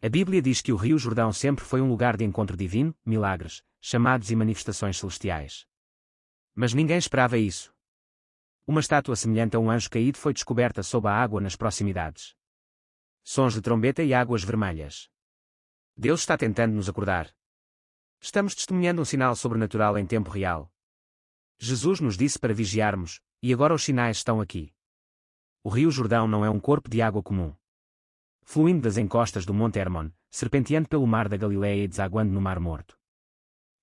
A Bíblia diz que o Rio Jordão sempre foi um lugar de encontro divino, milagres, chamados e manifestações celestiais. Mas ninguém esperava isso. Uma estátua semelhante a um anjo caído foi descoberta sob a água nas proximidades. Sons de trombeta e águas vermelhas. Deus está tentando nos acordar. Estamos testemunhando um sinal sobrenatural em tempo real. Jesus nos disse para vigiarmos, e agora os sinais estão aqui. O Rio Jordão não é um corpo de água comum. Fluindo das encostas do Monte Hermon, serpenteando pelo mar da Galileia e desaguando no Mar Morto.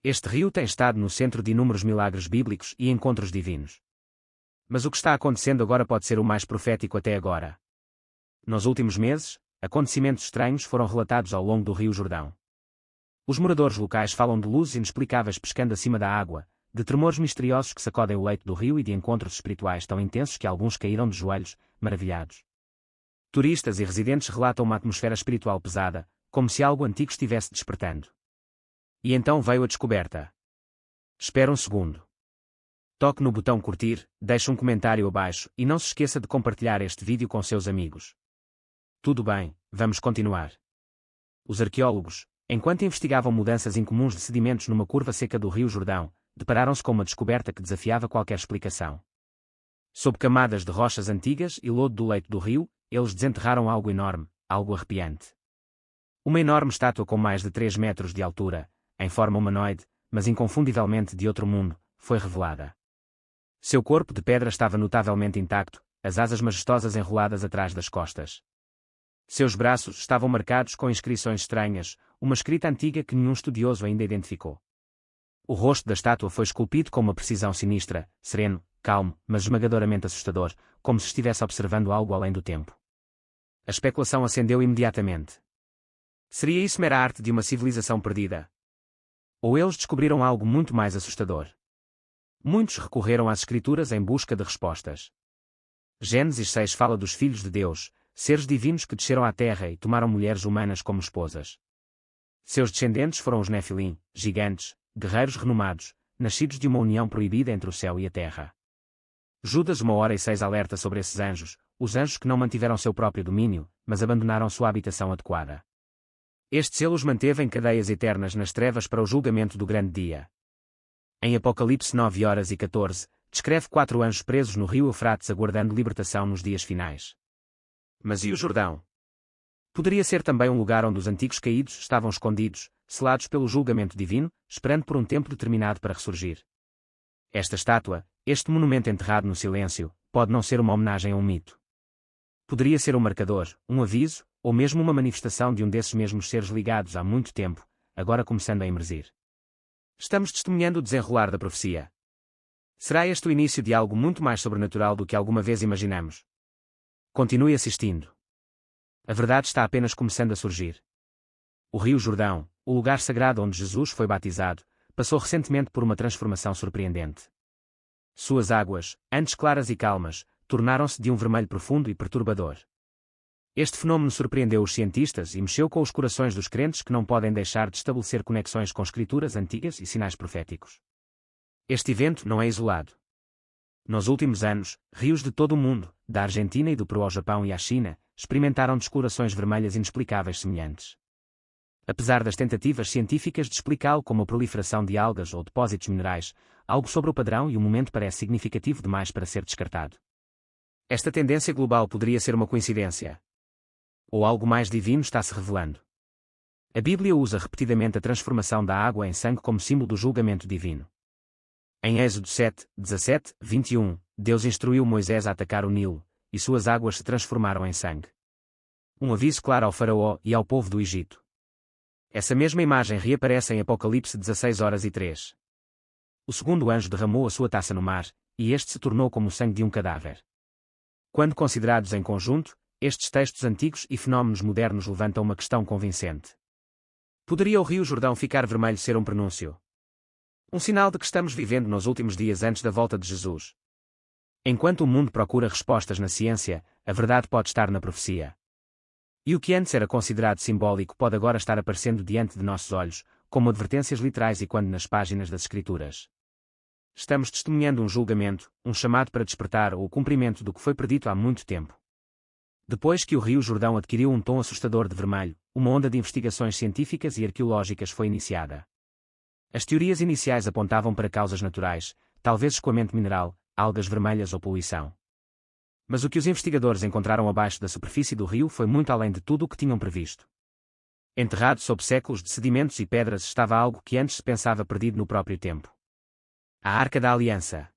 Este rio tem estado no centro de inúmeros milagres bíblicos e encontros divinos. Mas o que está acontecendo agora pode ser o mais profético até agora. Nos últimos meses, acontecimentos estranhos foram relatados ao longo do Rio Jordão. Os moradores locais falam de luzes inexplicáveis pescando acima da água, de tremores misteriosos que sacodem o leito do rio e de encontros espirituais tão intensos que alguns caíram de joelhos, maravilhados. Turistas e residentes relatam uma atmosfera espiritual pesada, como se algo antigo estivesse despertando. E então veio a descoberta. Espera um segundo. Toque no botão curtir, deixe um comentário abaixo e não se esqueça de compartilhar este vídeo com seus amigos. Tudo bem, vamos continuar. Os arqueólogos, enquanto investigavam mudanças incomuns de sedimentos numa curva seca do Rio Jordão, depararam-se com uma descoberta que desafiava qualquer explicação. Sob camadas de rochas antigas e lodo do leito do rio, eles desenterraram algo enorme, algo arrepiante. Uma enorme estátua com mais de 3 metros de altura, em forma humanoide, mas inconfundivelmente de outro mundo, foi revelada. Seu corpo de pedra estava notavelmente intacto, as asas majestosas enroladas atrás das costas. Seus braços estavam marcados com inscrições estranhas, uma escrita antiga que nenhum estudioso ainda identificou. O rosto da estátua foi esculpido com uma precisão sinistra, sereno, calmo, mas esmagadoramente assustador, como se estivesse observando algo além do tempo. A especulação acendeu imediatamente. Seria isso mera arte de uma civilização perdida? Ou eles descobriram algo muito mais assustador? Muitos recorreram às Escrituras em busca de respostas. Gênesis 6 fala dos filhos de Deus, seres divinos que desceram à terra e tomaram mulheres humanas como esposas. Seus descendentes foram os Nefilim, gigantes, guerreiros renomados, nascidos de uma união proibida entre o céu e a terra. Judas 1:6 alerta sobre esses anjos, os anjos que não mantiveram seu próprio domínio, mas abandonaram sua habitação adequada. Este selo os manteve em cadeias eternas nas trevas para o julgamento do grande dia. Em Apocalipse 9:14, descreve 4 anjos presos no rio Eufrates aguardando libertação nos dias finais. Mas e o Jordão? Poderia ser também um lugar onde os antigos caídos estavam escondidos, selados pelo julgamento divino, esperando por um tempo determinado para ressurgir. Esta estátua, este monumento enterrado no silêncio, pode não ser uma homenagem a um mito. Poderia ser um marcador, um aviso, ou mesmo uma manifestação de um desses mesmos seres ligados há muito tempo, agora começando a emergir. Estamos testemunhando o desenrolar da profecia. Será este o início de algo muito mais sobrenatural do que alguma vez imaginamos? Continue assistindo. A verdade está apenas começando a surgir. O Rio Jordão, o lugar sagrado onde Jesus foi batizado, passou recentemente por uma transformação surpreendente. Suas águas, antes claras e calmas, tornaram-se de um vermelho profundo e perturbador. Este fenômeno surpreendeu os cientistas e mexeu com os corações dos crentes que não podem deixar de estabelecer conexões com escrituras antigas e sinais proféticos. Este evento não é isolado. Nos últimos anos, rios de todo o mundo, da Argentina e do Peru ao Japão e à China, experimentaram descolorações vermelhas inexplicáveis semelhantes. Apesar das tentativas científicas de explicá-lo como a proliferação de algas ou depósitos minerais, algo sobre o padrão e o momento parece significativo demais para ser descartado. Esta tendência global poderia ser uma coincidência. Ou algo mais divino está se revelando. A Bíblia usa repetidamente a transformação da água em sangue como símbolo do julgamento divino. Em Êxodo 7, 17, 21, Deus instruiu Moisés a atacar o Nilo, e suas águas se transformaram em sangue. Um aviso claro ao faraó e ao povo do Egito. Essa mesma imagem reaparece em Apocalipse 16:3. O segundo anjo derramou a sua taça no mar, e este se tornou como o sangue de um cadáver. Quando considerados em conjunto, estes textos antigos e fenómenos modernos levantam uma questão convincente. Poderia o Rio Jordão ficar vermelho ser um prenúncio? Um sinal de que estamos vivendo nos últimos dias antes da volta de Jesus. Enquanto o mundo procura respostas na ciência, a verdade pode estar na profecia. E o que antes era considerado simbólico pode agora estar aparecendo diante de nossos olhos, como advertências literais e quando nas páginas das Escrituras. Estamos testemunhando um julgamento, um chamado para despertar ou o cumprimento do que foi predito há muito tempo. Depois que o Rio Jordão adquiriu um tom assustador de vermelho, uma onda de investigações científicas e arqueológicas foi iniciada. As teorias iniciais apontavam para causas naturais, talvez escoamento mineral, algas vermelhas ou poluição. Mas o que os investigadores encontraram abaixo da superfície do rio foi muito além de tudo o que tinham previsto. Enterrado sob séculos de sedimentos e pedras estava algo que antes se pensava perdido no próprio tempo. A Arca da Aliança.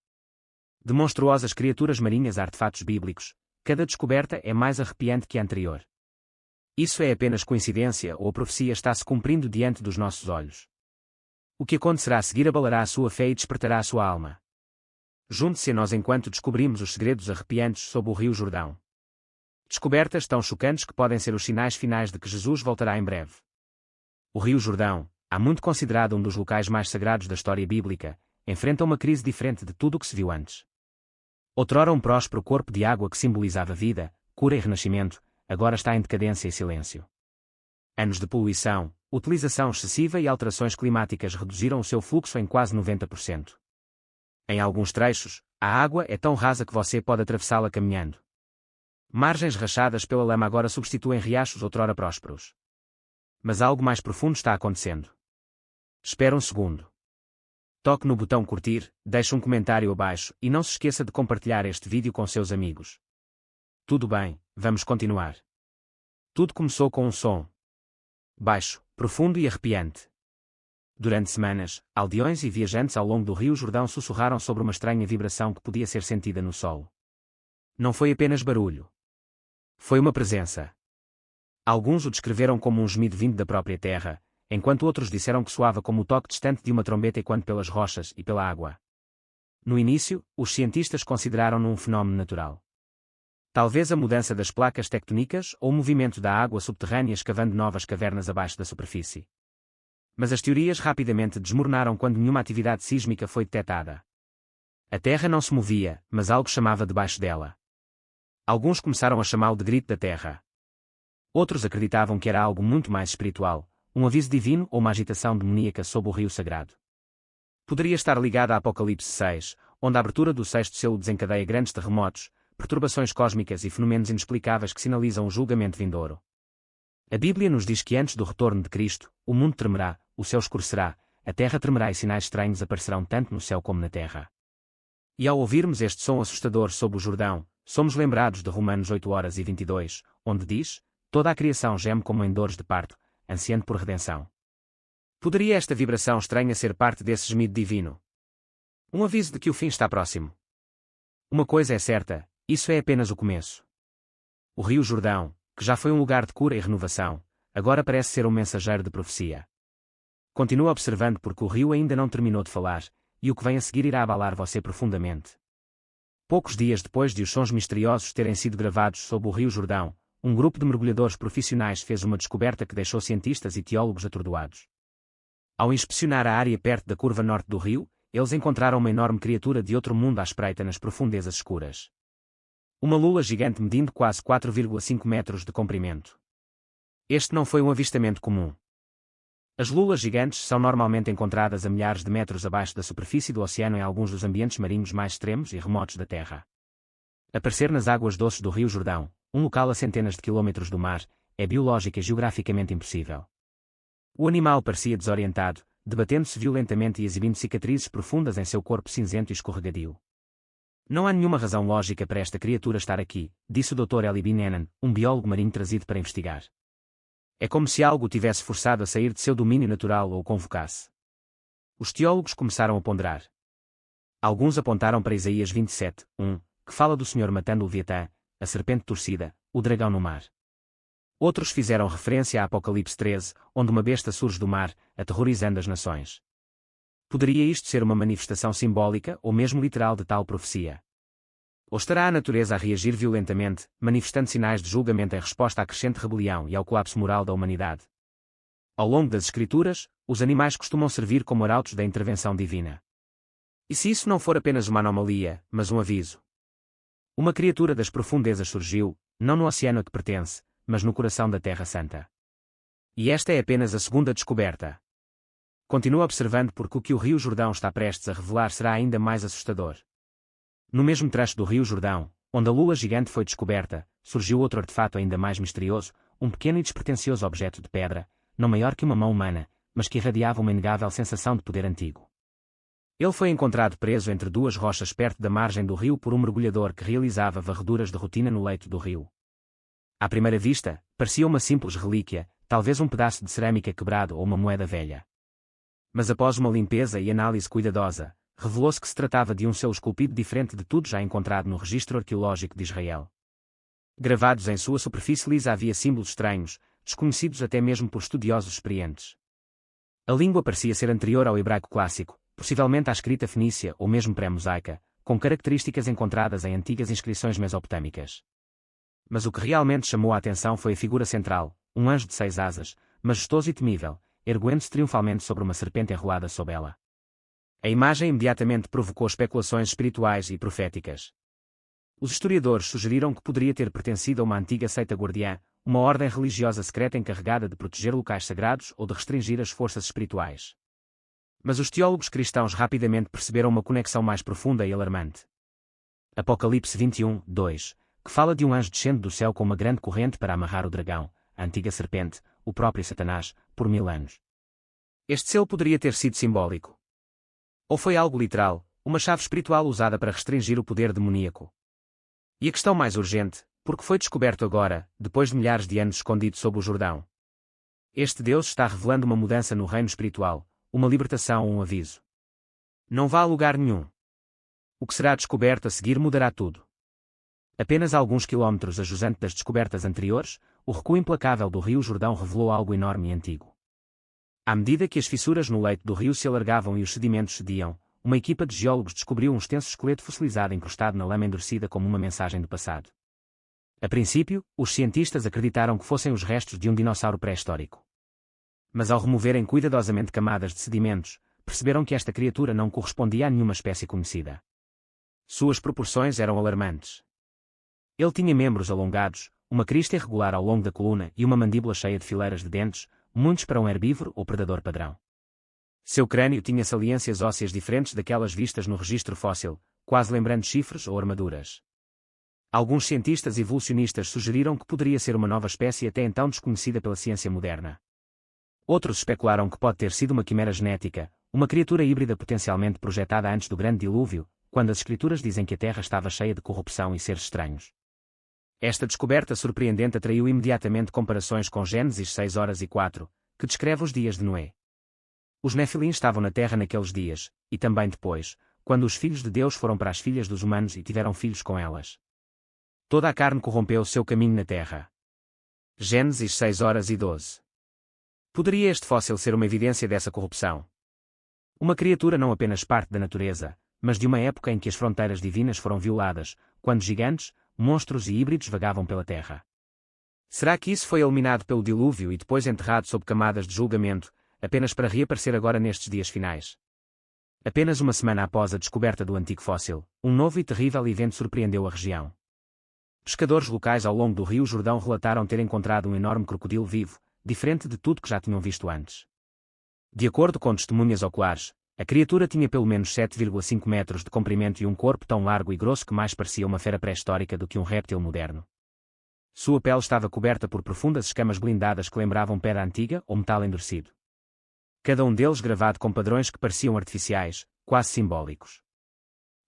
De monstruosas criaturas marinhas a artefatos bíblicos, cada descoberta é mais arrepiante que a anterior. Isso é apenas coincidência ou a profecia está se cumprindo diante dos nossos olhos? O que acontecerá a seguir abalará a sua fé e despertará a sua alma. Junte-se a nós enquanto descobrimos os segredos arrepiantes sob o Rio Jordão. Descobertas tão chocantes que podem ser os sinais finais de que Jesus voltará em breve. O Rio Jordão, há muito considerado um dos locais mais sagrados da história bíblica, enfrenta uma crise diferente de tudo o que se viu antes. Outrora um próspero corpo de água que simbolizava vida, cura e renascimento, agora está em decadência e silêncio. Anos de poluição, utilização excessiva e alterações climáticas reduziram o seu fluxo em quase 90%. Em alguns trechos, a água é tão rasa que você pode atravessá-la caminhando. Margens rachadas pela lama agora substituem riachos outrora prósperos. Mas algo mais profundo está acontecendo. Espera um segundo. Toque no botão curtir, deixe um comentário abaixo e não se esqueça de compartilhar este vídeo com seus amigos. Tudo bem, vamos continuar. Tudo começou com um som baixo, profundo e arrepiante. Durante semanas, aldeões e viajantes ao longo do Rio Jordão sussurraram sobre uma estranha vibração que podia ser sentida no solo. Não foi apenas barulho. Foi uma presença. Alguns o descreveram como um gemido vindo da própria terra, enquanto outros disseram que soava como o toque distante de uma trombeta ecoando pelas rochas e pela água. No início, os cientistas consideraram-no um fenómeno natural. Talvez a mudança das placas tectônicas ou o movimento da água subterrânea escavando novas cavernas abaixo da superfície. Mas as teorias rapidamente desmoronaram quando nenhuma atividade sísmica foi detectada. A terra não se movia, mas algo chamava debaixo dela. Alguns começaram a chamá-lo de grito da terra. Outros acreditavam que era algo muito mais espiritual, um aviso divino ou uma agitação demoníaca sob o rio sagrado. Poderia estar ligado a Apocalipse 6, onde a abertura do sexto selo desencadeia grandes terremotos, perturbações cósmicas e fenômenos inexplicáveis que sinalizam o julgamento vindouro. A Bíblia nos diz que antes do retorno de Cristo, o mundo tremerá, o céu escurecerá, a terra tremerá e sinais estranhos aparecerão tanto no céu como na terra. E ao ouvirmos este som assustador sob o Jordão, somos lembrados de Romanos 8:22, onde diz: toda a criação geme como em dores de parto, ansiando por redenção. Poderia esta vibração estranha ser parte desse gemido divino? Um aviso de que o fim está próximo. Uma coisa é certa, isso é apenas o começo. O Rio Jordão, que já foi um lugar de cura e renovação, agora parece ser um mensageiro de profecia. Continua observando porque o rio ainda não terminou de falar, e o que vem a seguir irá abalar você profundamente. Poucos dias depois de os sons misteriosos terem sido gravados sob o Rio Jordão, um grupo de mergulhadores profissionais fez uma descoberta que deixou cientistas e teólogos atordoados. Ao inspecionar a área perto da curva norte do rio, eles encontraram uma enorme criatura de outro mundo à espreita nas profundezas escuras. Uma lula gigante medindo quase 4,5 metros de comprimento. Este não foi um avistamento comum. As lulas gigantes são normalmente encontradas a milhares de metros abaixo da superfície do oceano em alguns dos ambientes marinhos mais extremos e remotos da Terra. Aparecer nas águas doces do Rio Jordão, um local a centenas de quilômetros do mar, é biológica e geograficamente impossível. O animal parecia desorientado, debatendo-se violentamente e exibindo cicatrizes profundas em seu corpo cinzento e escorregadio. Não há nenhuma razão lógica para esta criatura estar aqui, disse o Dr. Eli Binenan, um biólogo marinho trazido para investigar. É como se algo o tivesse forçado a sair de seu domínio natural ou o convocasse. Os teólogos começaram a ponderar. Alguns apontaram para Isaías 27:1, que fala do Senhor matando o Leviatã, a serpente torcida, o dragão no mar. Outros fizeram referência a Apocalipse 13, onde uma besta surge do mar, aterrorizando as nações. Poderia isto ser uma manifestação simbólica ou mesmo literal de tal profecia? Ou estará a natureza a reagir violentamente, manifestando sinais de julgamento em resposta à crescente rebelião e ao colapso moral da humanidade? Ao longo das Escrituras, os animais costumam servir como arautos da intervenção divina. E se isso não for apenas uma anomalia, mas um aviso? Uma criatura das profundezas surgiu, não no oceano a que pertence, mas no coração da Terra Santa. E esta é apenas a segunda descoberta. Continua observando porque o que o Rio Jordão está prestes a revelar será ainda mais assustador. No mesmo trecho do Rio Jordão, onde a lula gigante foi descoberta, surgiu outro artefato ainda mais misterioso, um pequeno e despretensioso objeto de pedra, não maior que uma mão humana, mas que irradiava uma inegável sensação de poder antigo. Ele foi encontrado preso entre duas rochas perto da margem do rio por um mergulhador que realizava varreduras de rotina no leito do rio. À primeira vista, parecia uma simples relíquia, talvez um pedaço de cerâmica quebrado ou uma moeda velha. Mas após uma limpeza e análise cuidadosa, revelou-se que se tratava de um selo esculpido diferente de tudo já encontrado no registro arqueológico de Israel. Gravados em sua superfície lisa havia símbolos estranhos, desconhecidos até mesmo por estudiosos experientes. A língua parecia ser anterior ao hebraico clássico, possivelmente à escrita fenícia ou mesmo pré-mosaica, com características encontradas em antigas inscrições mesopotâmicas. Mas o que realmente chamou a atenção foi a figura central, um anjo de 6 asas, majestoso e temível, erguendo-se triunfalmente sobre uma serpente enrolada sob ela. A imagem imediatamente provocou especulações espirituais e proféticas. Os historiadores sugeriram que poderia ter pertencido a uma antiga seita guardiã, uma ordem religiosa secreta encarregada de proteger locais sagrados ou de restringir as forças espirituais. Mas os teólogos cristãos rapidamente perceberam uma conexão mais profunda e alarmante. Apocalipse 21, 2, que fala de um anjo descendo do céu com uma grande corrente para amarrar o dragão, a antiga serpente, o próprio Satanás, por 1000 anos. Este selo poderia ter sido simbólico. Ou foi algo literal, uma chave espiritual usada para restringir o poder demoníaco. E a questão mais urgente, por que foi descoberto agora, depois de milhares de anos escondido sob o Jordão? Este Deus está revelando uma mudança no reino espiritual, uma libertação ou um aviso. Não vá a lugar nenhum. O que será descoberto a seguir mudará tudo. Apenas alguns quilómetros a jusante das descobertas anteriores, o recuo implacável do rio Jordão revelou algo enorme e antigo. À medida que as fissuras no leito do rio se alargavam e os sedimentos cediam, uma equipa de geólogos descobriu um extenso esqueleto fossilizado incrustado na lama endurecida como uma mensagem do passado. A princípio, os cientistas acreditaram que fossem os restos de um dinossauro pré-histórico. Mas ao removerem cuidadosamente camadas de sedimentos, perceberam que esta criatura não correspondia a nenhuma espécie conhecida. Suas proporções eram alarmantes. Ele tinha membros alongados, uma crista irregular ao longo da coluna e uma mandíbula cheia de fileiras de dentes, muitos para um herbívoro ou predador padrão. Seu crânio tinha saliências ósseas diferentes daquelas vistas no registro fóssil, quase lembrando chifres ou armaduras. Alguns cientistas evolucionistas sugeriram que poderia ser uma nova espécie até então desconhecida pela ciência moderna. Outros especularam que pode ter sido uma quimera genética, uma criatura híbrida potencialmente projetada antes do grande dilúvio, quando as escrituras dizem que a Terra estava cheia de corrupção e seres estranhos. Esta descoberta surpreendente atraiu imediatamente comparações com Gênesis 6:4, que descreve os dias de Noé. Os Nefilim estavam na Terra naqueles dias, e também depois, quando os filhos de Deus foram para as filhas dos humanos e tiveram filhos com elas. Toda a carne corrompeu o seu caminho na Terra. Gênesis 6:12. Poderia este fóssil ser uma evidência dessa corrupção? Uma criatura não apenas parte da natureza, mas de uma época em que as fronteiras divinas foram violadas, quando gigantes, monstros e híbridos vagavam pela Terra. Será que isso foi eliminado pelo dilúvio e depois enterrado sob camadas de julgamento, apenas para reaparecer agora nestes dias finais? Apenas uma semana após a descoberta do antigo fóssil, um novo e terrível evento surpreendeu a região. Pescadores locais ao longo do rio Jordão relataram ter encontrado um enorme crocodilo vivo, diferente de tudo que já tinham visto antes. De acordo com testemunhas oculares, a criatura tinha pelo menos 7,5 metros de comprimento e um corpo tão largo e grosso que mais parecia uma fera pré-histórica do que um réptil moderno. Sua pele estava coberta por profundas escamas blindadas que lembravam pedra antiga ou metal endurecido. Cada um deles gravado com padrões que pareciam artificiais, quase simbólicos.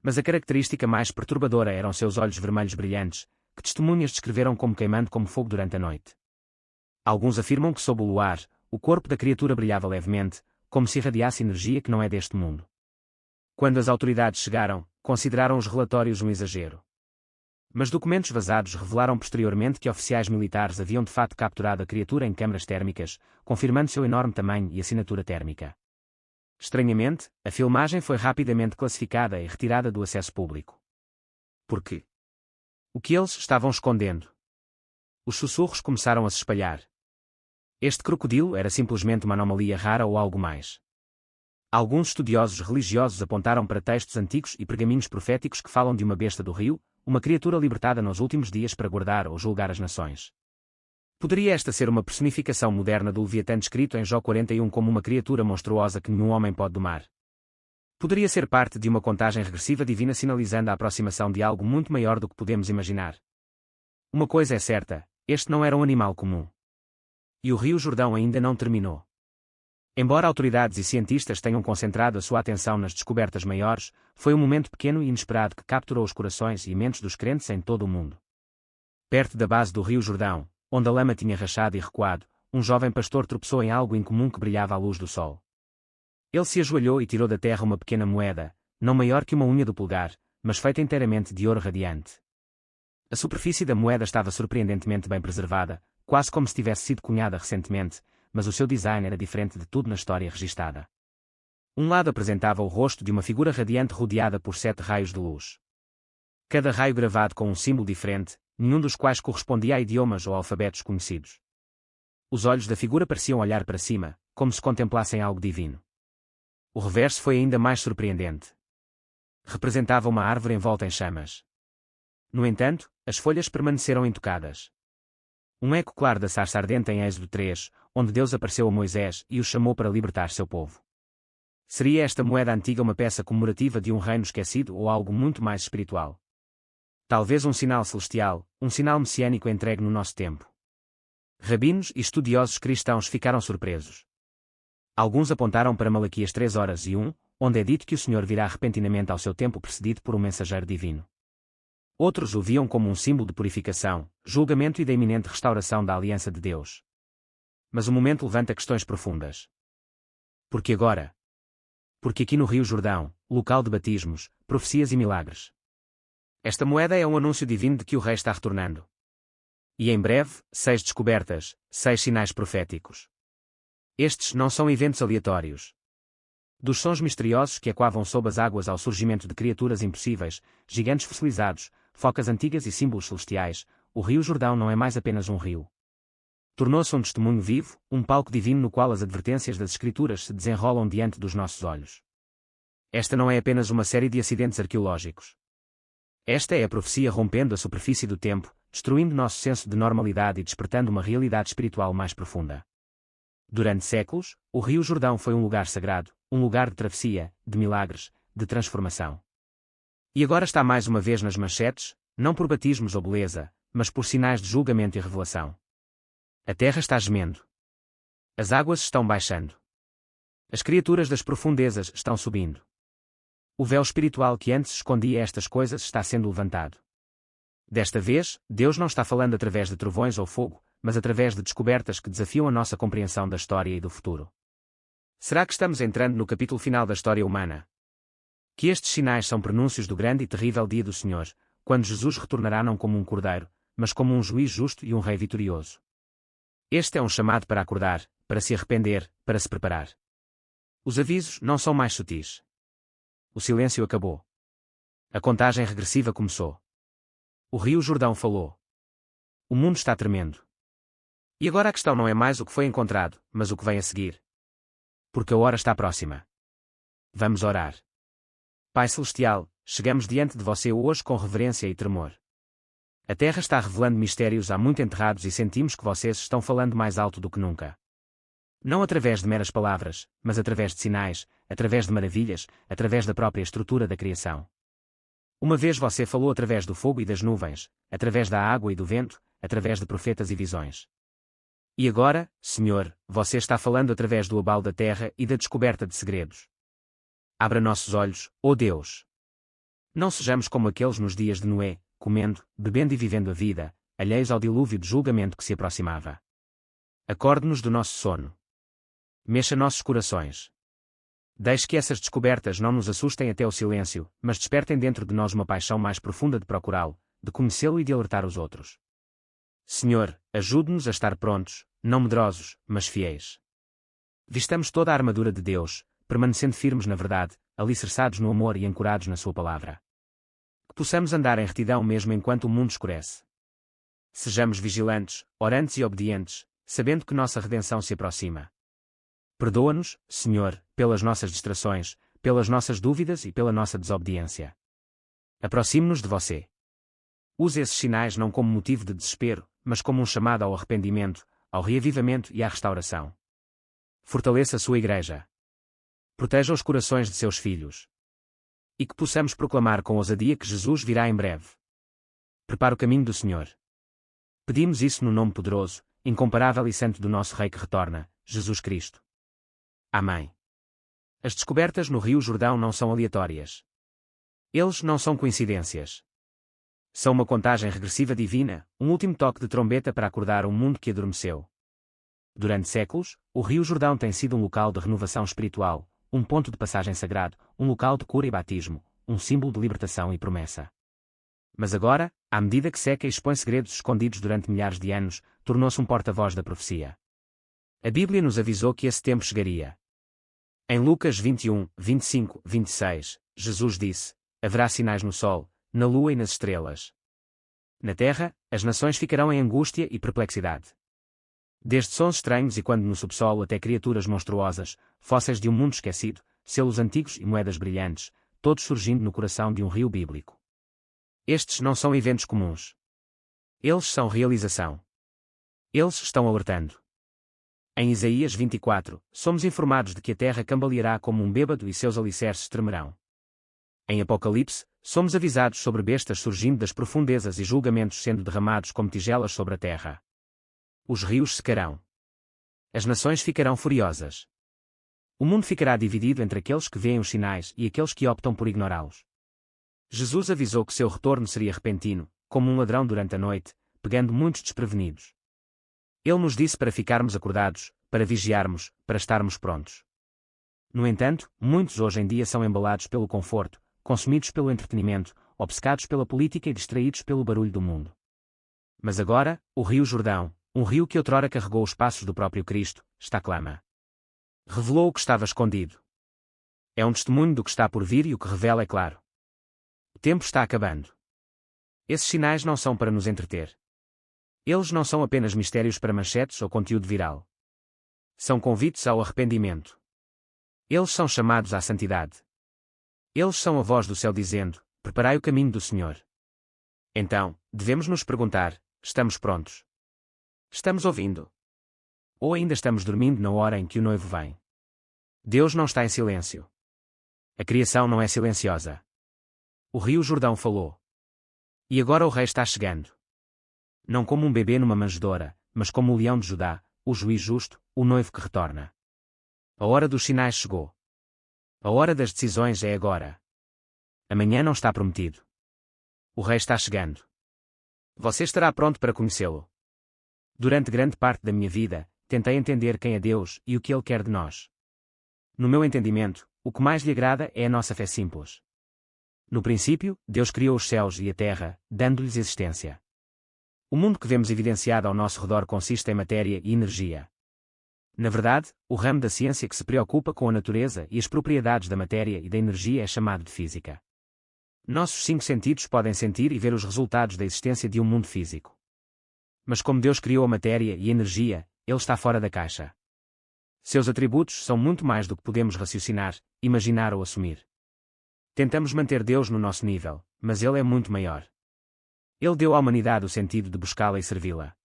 Mas a característica mais perturbadora eram seus olhos vermelhos brilhantes, que testemunhas descreveram como queimando como fogo durante a noite. Alguns afirmam que sob o luar, o corpo da criatura brilhava levemente, como se irradiasse energia que não é deste mundo. Quando as autoridades chegaram, consideraram os relatórios um exagero. Mas documentos vazados revelaram posteriormente que oficiais militares haviam de fato capturado a criatura em câmaras térmicas, confirmando seu enorme tamanho e assinatura térmica. Estranhamente, a filmagem foi rapidamente classificada e retirada do acesso público. Por quê? O que eles estavam escondendo? Os sussurros começaram a se espalhar. Este crocodilo era simplesmente uma anomalia rara ou algo mais. Alguns estudiosos religiosos apontaram para textos antigos e pergaminhos proféticos que falam de uma besta do rio, uma criatura libertada nos últimos dias para guardar ou julgar as nações. Poderia esta ser uma personificação moderna do Leviatã descrito em Jó 41 como uma criatura monstruosa que nenhum homem pode domar? Poderia ser parte de uma contagem regressiva divina sinalizando a aproximação de algo muito maior do que podemos imaginar. Uma coisa é certa, este não era um animal comum. E o Rio Jordão ainda não terminou. Embora autoridades e cientistas tenham concentrado a sua atenção nas descobertas maiores, foi um momento pequeno e inesperado que capturou os corações e mentes dos crentes em todo o mundo. Perto da base do Rio Jordão, onde a lama tinha rachado e recuado, um jovem pastor tropeçou em algo incomum que brilhava à luz do sol. Ele se ajoelhou e tirou da terra uma pequena moeda, não maior que uma unha do polegar, mas feita inteiramente de ouro radiante. A superfície da moeda estava surpreendentemente bem preservada, quase como se tivesse sido cunhada recentemente, mas o seu design era diferente de tudo na história registada. Um lado apresentava o rosto de uma figura radiante rodeada por 7 raios de luz. Cada raio gravado com um símbolo diferente, nenhum dos quais correspondia a idiomas ou alfabetos conhecidos. Os olhos da figura pareciam olhar para cima, como se contemplassem algo divino. O reverso foi ainda mais surpreendente. Representava uma árvore envolta em chamas. No entanto, as folhas permaneceram intocadas. Um eco claro da sarça ardente em Êxodo 3, onde Deus apareceu a Moisés e o chamou para libertar seu povo. Seria esta moeda antiga uma peça comemorativa de um reino esquecido ou algo muito mais espiritual? Talvez um sinal celestial, um sinal messiânico entregue no nosso tempo. Rabinos e estudiosos cristãos ficaram surpresos. Alguns apontaram para Malaquias 3:1, onde é dito que o Senhor virá repentinamente ao seu tempo precedido por um mensageiro divino. Outros o viam como um símbolo de purificação, julgamento e da iminente restauração da aliança de Deus. Mas o momento levanta questões profundas. Por que agora? Porque aqui no Rio Jordão, local de batismos, profecias e milagres. Esta moeda é um anúncio divino de que o rei está retornando. E em breve, 6 descobertas, 6 sinais proféticos. Estes não são eventos aleatórios. Dos sons misteriosos que ecoavam sob as águas ao surgimento de criaturas impossíveis, gigantes fossilizados, focas antigas e símbolos celestiais, o Rio Jordão não é mais apenas um rio. Tornou-se um testemunho vivo, um palco divino no qual as advertências das Escrituras se desenrolam diante dos nossos olhos. Esta não é apenas uma série de acidentes arqueológicos. Esta é a profecia rompendo a superfície do tempo, destruindo nosso senso de normalidade e despertando uma realidade espiritual mais profunda. Durante séculos, o Rio Jordão foi um lugar sagrado, um lugar de travessia, de milagres, de transformação. E agora está mais uma vez nas manchetes, não por batismos ou beleza, mas por sinais de julgamento e revelação. A terra está gemendo. As águas estão baixando. As criaturas das profundezas estão subindo. O véu espiritual que antes escondia estas coisas está sendo levantado. Desta vez, Deus não está falando através de trovões ou fogo, mas através de descobertas que desafiam a nossa compreensão da história e do futuro. Será que estamos entrando no capítulo final da história humana? Que estes sinais são prenúncios do grande e terrível dia do Senhor, quando Jesus retornará não como um cordeiro, mas como um juiz justo e um rei vitorioso. Este é um chamado para acordar, para se arrepender, para se preparar. Os avisos não são mais sutis. O silêncio acabou. A contagem regressiva começou. O Rio Jordão falou. O mundo está tremendo. E agora a questão não é mais o que foi encontrado, mas o que vem a seguir. Porque a hora está próxima. Vamos orar. Pai Celestial, chegamos diante de você hoje com reverência e tremor. A terra está revelando mistérios há muito enterrados e sentimos que vocês estão falando mais alto do que nunca. Não através de meras palavras, mas através de sinais, através de maravilhas, através da própria estrutura da criação. Uma vez você falou através do fogo e das nuvens, através da água e do vento, através de profetas e visões. E agora, Senhor, você está falando através do abalo da terra e da descoberta de segredos. Abra nossos olhos, ó Deus. Não sejamos como aqueles nos dias de Noé, comendo, bebendo e vivendo a vida, alheios ao dilúvio de julgamento que se aproximava. Acorde-nos do nosso sono. Mexa nossos corações. Deixe que essas descobertas não nos assustem até o silêncio, mas despertem dentro de nós uma paixão mais profunda de procurá-lo, de conhecê-lo e de alertar os outros. Senhor, ajude-nos a estar prontos, não medrosos, mas fiéis. Vistamos toda a armadura de Deus, permanecendo firmes na verdade, alicerçados no amor e ancorados na sua palavra. Que possamos andar em retidão mesmo enquanto o mundo escurece. Sejamos vigilantes, orantes e obedientes, sabendo que nossa redenção se aproxima. Perdoa-nos, Senhor, pelas nossas distrações, pelas nossas dúvidas e pela nossa desobediência. Aproxime-nos de você. Use esses sinais não como motivo de desespero, mas como um chamado ao arrependimento, ao reavivamento e à restauração. Fortaleça a sua igreja. Proteja os corações de seus filhos. E que possamos proclamar com ousadia que Jesus virá em breve. Prepara o caminho do Senhor. Pedimos isso no nome poderoso incomparável e santo do nosso Rei que retorna, Jesus Cristo. Amém. As descobertas no Rio Jordão não são aleatórias. Eles não são coincidências. São uma contagem regressiva divina, um último toque de trombeta para acordar um mundo que adormeceu. Durante séculos, o Rio Jordão tem sido um local de renovação espiritual, um ponto de passagem sagrado, um local de cura e batismo, um símbolo de libertação e promessa. Mas agora, à medida que seca e expõe segredos escondidos durante milhares de anos, tornou-se um porta-voz da profecia. A Bíblia nos avisou que esse tempo chegaria. Em Lucas 21, 25, 26, Jesus disse: haverá sinais no sol, na lua e nas estrelas. Na terra, as nações ficarão em angústia e perplexidade. Desde sons estranhos e quando no subsolo até criaturas monstruosas, fósseis de um mundo esquecido, selos antigos e moedas brilhantes, todos surgindo no coração de um rio bíblico. Estes não são eventos comuns. Eles são realização. Eles estão alertando. Em Isaías 24, somos informados de que a terra cambaleará como um bêbado e seus alicerces tremerão. Em Apocalipse, somos avisados sobre bestas surgindo das profundezas e julgamentos sendo derramados como tigelas sobre a terra. Os rios secarão. As nações ficarão furiosas. O mundo ficará dividido entre aqueles que veem os sinais e aqueles que optam por ignorá-los. Jesus avisou que seu retorno seria repentino, como um ladrão durante a noite, pegando muitos desprevenidos. Ele nos disse para ficarmos acordados, para vigiarmos, para estarmos prontos. No entanto, muitos hoje em dia são embalados pelo conforto, consumidos pelo entretenimento, obcecados pela política e distraídos pelo barulho do mundo. Mas agora, o Rio Jordão, um rio que outrora carregou os passos do próprio Cristo, está clama. Revelou o que estava escondido. É um testemunho do que está por vir e o que revela é claro. O tempo está acabando. Esses sinais não são para nos entreter. Eles não são apenas mistérios para manchetes ou conteúdo viral. São convites ao arrependimento. Eles são chamados à santidade. Eles são a voz do céu dizendo: preparai o caminho do Senhor. Então, devemos nos perguntar: estamos prontos? Estamos ouvindo? Ou ainda estamos dormindo na hora em que o noivo vem? Deus não está em silêncio. A criação não é silenciosa. O Rio Jordão falou. E agora o rei está chegando. Não como um bebê numa manjedoura, mas como o leão de Judá, o juiz justo, o noivo que retorna. A hora dos sinais chegou. A hora das decisões é agora. Amanhã não está prometido. O rei está chegando. Você estará pronto para conhecê-lo. Durante grande parte da minha vida, tentei entender quem é Deus e o que Ele quer de nós. No meu entendimento, o que mais lhe agrada é a nossa fé simples. No princípio, Deus criou os céus e a terra, dando-lhes existência. O mundo que vemos evidenciado ao nosso redor consiste em matéria e energia. Na verdade, o ramo da ciência que se preocupa com a natureza e as propriedades da matéria e da energia é chamado de física. Nossos 5 sentidos podem sentir e ver os resultados da existência de um mundo físico. Mas como Deus criou a matéria e a energia, Ele está fora da caixa. Seus atributos são muito mais do que podemos raciocinar, imaginar ou assumir. Tentamos manter Deus no nosso nível, mas Ele é muito maior. Ele deu à humanidade o sentido de buscá-la e servi-la.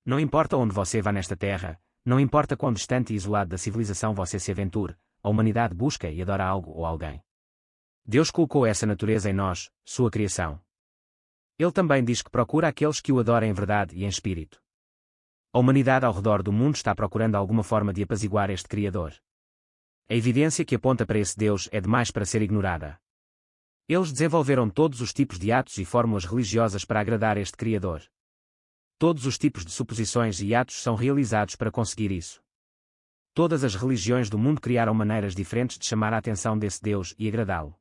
Não importa onde você vá nesta terra, não importa quão distante e isolado da civilização você se aventure, a humanidade busca e adora algo ou alguém. Deus colocou essa natureza em nós, sua criação. Ele também diz que procura aqueles que o adorem em verdade e em espírito. A humanidade ao redor do mundo está procurando alguma forma de apaziguar este Criador. A evidência que aponta para esse Deus é demais para ser ignorada. Eles desenvolveram todos os tipos de atos e fórmulas religiosas para agradar este Criador. Todos os tipos de suposições e atos são realizados para conseguir isso. Todas as religiões do mundo criaram maneiras diferentes de chamar a atenção desse Deus e agradá-lo.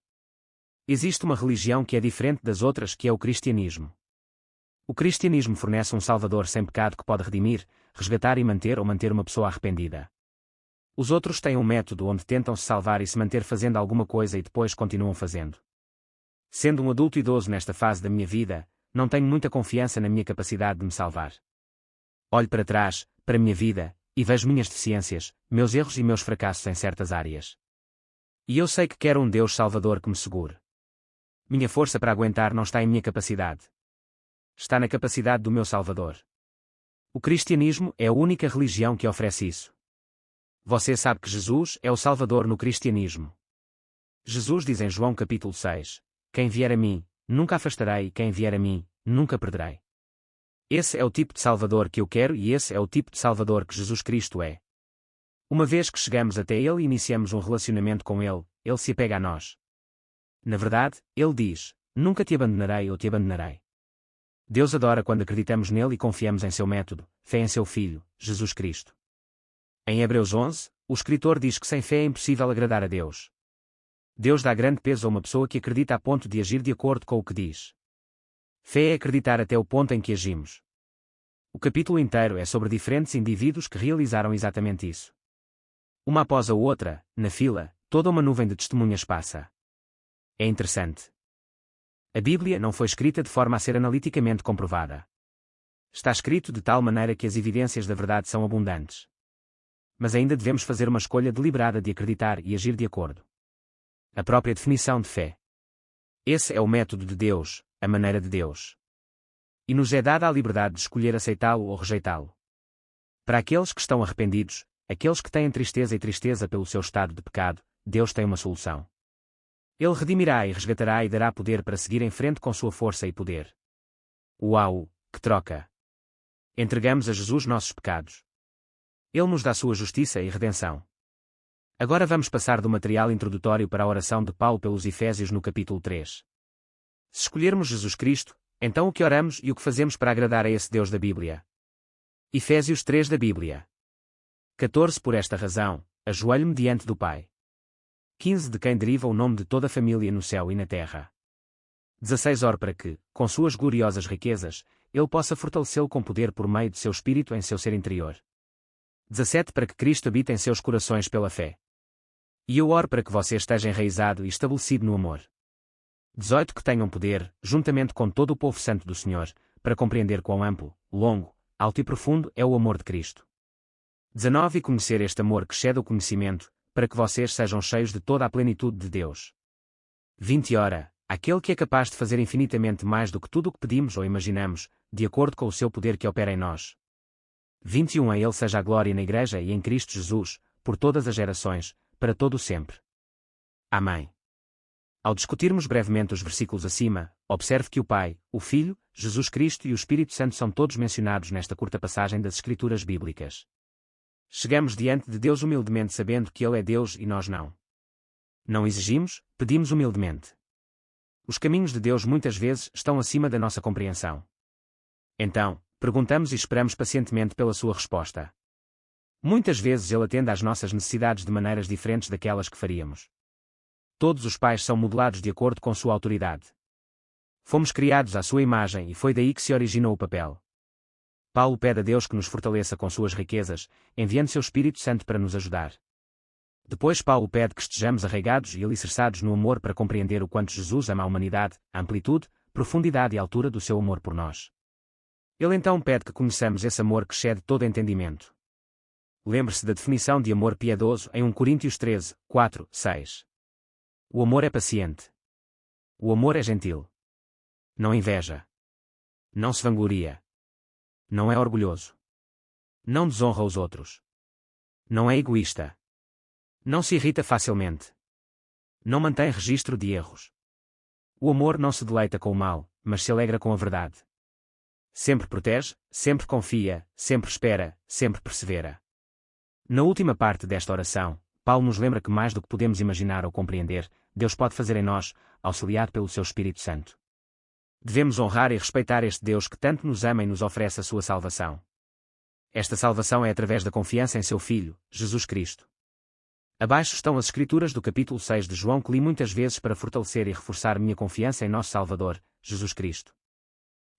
Existe uma religião que é diferente das outras, que é o cristianismo. O cristianismo fornece um Salvador sem pecado que pode redimir, resgatar e manter ou manter uma pessoa arrependida. Os outros têm um método onde tentam se salvar e se manter fazendo alguma coisa e depois continuam fazendo. Sendo um adulto idoso nesta fase da minha vida, não tenho muita confiança na minha capacidade de me salvar. Olho para trás, para a minha vida, e vejo minhas deficiências, meus erros e meus fracassos em certas áreas. E eu sei que quero um Deus Salvador que me segure. Minha força para aguentar não está em minha capacidade. Está na capacidade do meu Salvador. O cristianismo é a única religião que oferece isso. Você sabe que Jesus é o Salvador no cristianismo. Jesus diz em João capítulo 6, quem vier a mim, nunca afastarei e quem vier a mim, nunca perderei. Esse é o tipo de Salvador que eu quero e esse é o tipo de Salvador que Jesus Cristo é. Uma vez que chegamos até Ele e iniciamos um relacionamento com Ele, Ele se apega a nós. Na verdade, Ele diz: nunca te abandonarei ou te abandonarei. Deus adora quando acreditamos nele e confiamos em seu método, fé em seu Filho, Jesus Cristo. Em Hebreus 11, o escritor diz que sem fé é impossível agradar a Deus. Deus dá grande peso a uma pessoa que acredita a ponto de agir de acordo com o que diz. Fé é acreditar até o ponto em que agimos. O capítulo inteiro é sobre diferentes indivíduos que realizaram exatamente isso. Uma após a outra, na fila, toda uma nuvem de testemunhas passa. É interessante. A Bíblia não foi escrita de forma a ser analiticamente comprovada. Está escrito de tal maneira que as evidências da verdade são abundantes. Mas ainda devemos fazer uma escolha deliberada de acreditar e agir de acordo. A própria definição de fé. Esse é o método de Deus, a maneira de Deus. E nos é dada a liberdade de escolher aceitá-lo ou rejeitá-lo. Para aqueles que estão arrependidos, aqueles que têm tristeza pelo seu estado de pecado, Deus tem uma solução. Ele redimirá e resgatará e dará poder para seguir em frente com sua força e poder. Uau, que troca! Entregamos a Jesus nossos pecados. Ele nos dá sua justiça e redenção. Agora vamos passar do material introdutório para a oração de Paulo pelos Efésios no capítulo 3. Se escolhermos Jesus Cristo, então o que oramos e o que fazemos para agradar a esse Deus da Bíblia? Efésios 3 da Bíblia. 14 Por esta razão, ajoelho-me diante do Pai. 15 De quem deriva o nome de toda a família no céu e na terra. 16 Ora para que, com suas gloriosas riquezas, Ele possa fortalecê-lo com poder por meio de seu Espírito em seu ser interior. 17 Para que Cristo habite em seus corações pela fé. E eu oro para que você esteja enraizado e estabelecido no amor. 18 Que tenham poder, juntamente com todo o povo santo do Senhor, para compreender quão amplo, longo, alto e profundo é o amor de Cristo. 19 E conhecer este amor que excede o conhecimento, para que vocês sejam cheios de toda a plenitude de Deus. 20 Ora, aquele que é capaz de fazer infinitamente mais do que tudo o que pedimos ou imaginamos, de acordo com o seu poder que opera em nós. 21 A Ele seja a glória na Igreja e em Cristo Jesus, por todas as gerações, para todo o sempre. Amém. Ao discutirmos brevemente os versículos acima, observe que o Pai, o Filho, Jesus Cristo e o Espírito Santo são todos mencionados nesta curta passagem das Escrituras Bíblicas. Chegamos diante de Deus humildemente sabendo que Ele é Deus e nós não. Não exigimos, pedimos humildemente. Os caminhos de Deus muitas vezes estão acima da nossa compreensão. Então, perguntamos e esperamos pacientemente pela sua resposta. Muitas vezes Ele atende às nossas necessidades de maneiras diferentes daquelas que faríamos. Todos os pais são modelados de acordo com sua autoridade. Fomos criados à sua imagem e foi daí que se originou o papel. Paulo pede a Deus que nos fortaleça com suas riquezas, enviando seu Espírito Santo para nos ajudar. Depois Paulo pede que estejamos arraigados e alicerçados no amor para compreender o quanto Jesus ama a humanidade, a amplitude, profundidade e altura do seu amor por nós. Ele então pede que conheçamos esse amor que excede todo entendimento. Lembre-se da definição de amor piedoso em 1 Coríntios 13, 4, 6. O amor é paciente. O amor é gentil. Não inveja. Não se vangloria. Não é orgulhoso. Não desonra os outros. Não é egoísta. Não se irrita facilmente. Não mantém registro de erros. O amor não se deleita com o mal, mas se alegra com a verdade. Sempre protege, sempre confia, sempre espera, sempre persevera. Na última parte desta oração, Paulo nos lembra que mais do que podemos imaginar ou compreender, Deus pode fazer em nós, auxiliado pelo seu Espírito Santo. Devemos honrar e respeitar este Deus que tanto nos ama e nos oferece a sua salvação. Esta salvação é através da confiança em seu Filho, Jesus Cristo. Abaixo estão as Escrituras do capítulo 6 de João que li muitas vezes para fortalecer e reforçar minha confiança em nosso Salvador, Jesus Cristo.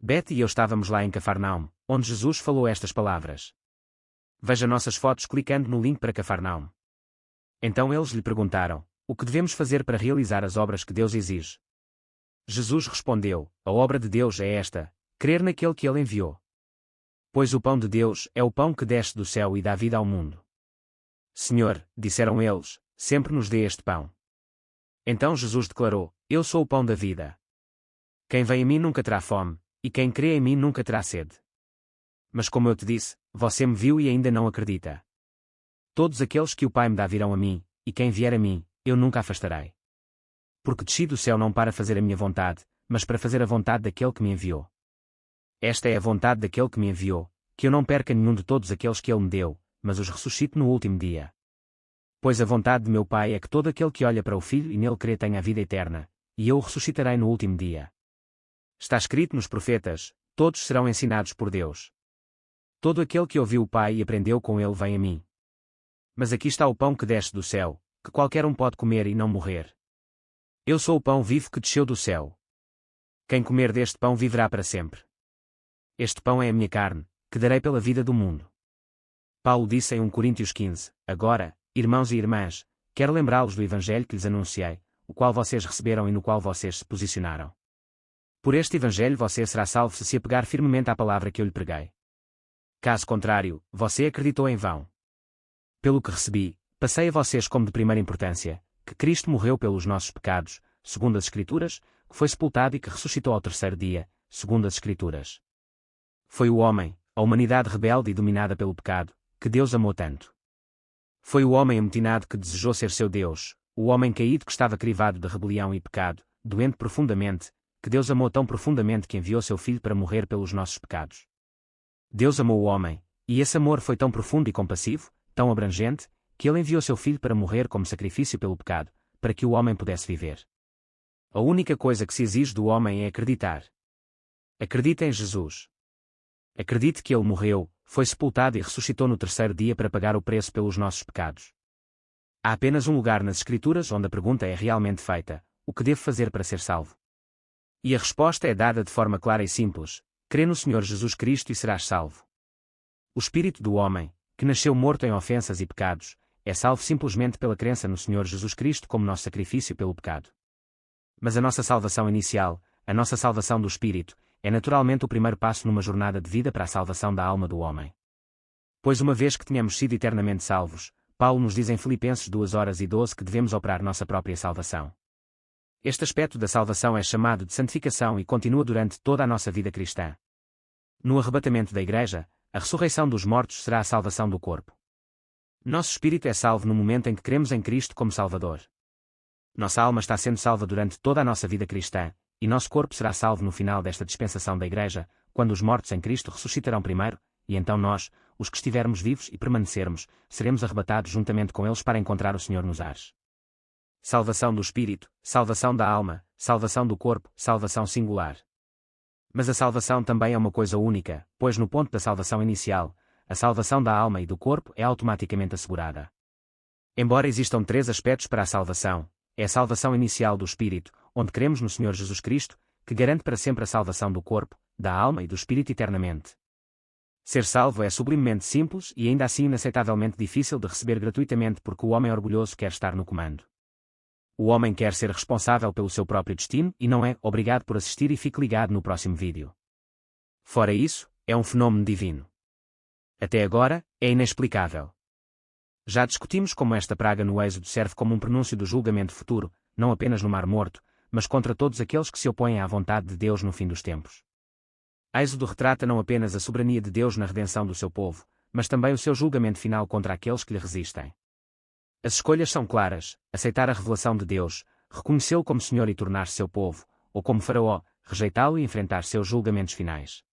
Betty e eu estávamos lá em Cafarnaum, onde Jesus falou estas palavras. Veja nossas fotos clicando no link para Cafarnaum. Então eles lhe perguntaram, o que devemos fazer para realizar as obras que Deus exige? Jesus respondeu, a obra de Deus é esta, crer naquele que Ele enviou. Pois o pão de Deus é o pão que desce do céu e dá vida ao mundo. Senhor, disseram eles, sempre nos dê este pão. Então Jesus declarou, eu sou o pão da vida. Quem vem a mim nunca terá fome, e quem crê em mim nunca terá sede. Mas como eu te disse, você me viu e ainda não acredita. Todos aqueles que o Pai me dá virão a mim, e quem vier a mim, eu nunca afastarei. Porque desci do céu não para fazer a minha vontade, mas para fazer a vontade daquele que me enviou. Esta é a vontade daquele que me enviou, que eu não perca nenhum de todos aqueles que ele me deu, mas os ressuscite no último dia. Pois a vontade de meu Pai é que todo aquele que olha para o Filho e nele crê tenha a vida eterna, e eu o ressuscitarei no último dia. Está escrito nos profetas: todos serão ensinados por Deus. Todo aquele que ouviu o Pai e aprendeu com ele vem a mim. Mas aqui está o pão que desce do céu, que qualquer um pode comer e não morrer. Eu sou o pão vivo que desceu do céu. Quem comer deste pão viverá para sempre. Este pão é a minha carne, que darei pela vida do mundo. Paulo disse em 1 Coríntios 15, agora, irmãos e irmãs, quero lembrá-los do evangelho que lhes anunciei, o qual vocês receberam e no qual vocês se posicionaram. Por este evangelho você será salvo se apegar firmemente à palavra que eu lhe preguei. Caso contrário, você acreditou em vão. Pelo que recebi, passei a vocês como de primeira importância, que Cristo morreu pelos nossos pecados, segundo as Escrituras, que foi sepultado e que ressuscitou ao terceiro dia, segundo as Escrituras. Foi o homem, a humanidade rebelde e dominada pelo pecado, que Deus amou tanto. Foi o homem amotinado que desejou ser seu Deus, o homem caído que estava crivado de rebelião e pecado, doente profundamente, que Deus amou tão profundamente que enviou seu Filho para morrer pelos nossos pecados. Deus amou o homem, e esse amor foi tão profundo e compassivo, tão abrangente, que ele enviou seu Filho para morrer como sacrifício pelo pecado, para que o homem pudesse viver. A única coisa que se exige do homem é acreditar. Acredite em Jesus. Acredite que ele morreu, foi sepultado e ressuscitou no terceiro dia para pagar o preço pelos nossos pecados. Há apenas um lugar nas Escrituras onde a pergunta é realmente feita: o que devo fazer para ser salvo? E a resposta é dada de forma clara e simples: crê no Senhor Jesus Cristo e serás salvo. O espírito do homem, que nasceu morto em ofensas e pecados, é salvo simplesmente pela crença no Senhor Jesus Cristo como nosso sacrifício pelo pecado. Mas a nossa salvação inicial, a nossa salvação do espírito, é naturalmente o primeiro passo numa jornada de vida para a salvação da alma do homem. Pois uma vez que tenhamos sido eternamente salvos, Paulo nos diz em Filipenses 2:12 que devemos operar nossa própria salvação. Este aspecto da salvação é chamado de santificação e continua durante toda a nossa vida cristã. No arrebatamento da Igreja, a ressurreição dos mortos será a salvação do corpo. Nosso espírito é salvo no momento em que cremos em Cristo como Salvador. Nossa alma está sendo salva durante toda a nossa vida cristã, e nosso corpo será salvo no final desta dispensação da Igreja, quando os mortos em Cristo ressuscitarão primeiro, e então nós, os que estivermos vivos e permanecermos, seremos arrebatados juntamente com eles para encontrar o Senhor nos ares. Salvação do espírito, salvação da alma, salvação do corpo, salvação singular. Mas a salvação também é uma coisa única, pois no ponto da salvação inicial, a salvação da alma e do corpo é automaticamente assegurada. Embora existam três aspectos para a salvação, é a salvação inicial do espírito, onde cremos no Senhor Jesus Cristo, que garante para sempre a salvação do corpo, da alma e do espírito eternamente. Ser salvo é sublimemente simples e ainda assim inaceitavelmente difícil de receber gratuitamente porque o homem orgulhoso quer estar no comando. O homem quer ser responsável pelo seu próprio destino e não é obrigado por assistir e fique ligado no próximo vídeo. Fora isso, é um fenómeno divino. Até agora, é inexplicável. Já discutimos como esta praga no Êxodo serve como um prenúncio do julgamento futuro, não apenas no Mar Morto, mas contra todos aqueles que se opõem à vontade de Deus no fim dos tempos. Êxodo retrata não apenas a soberania de Deus na redenção do seu povo, mas também o seu julgamento final contra aqueles que lhe resistem. As escolhas são claras: aceitar a revelação de Deus, reconhecê-lo como Senhor e tornar-se seu povo, ou como Faraó, rejeitá-lo e enfrentar seus julgamentos finais.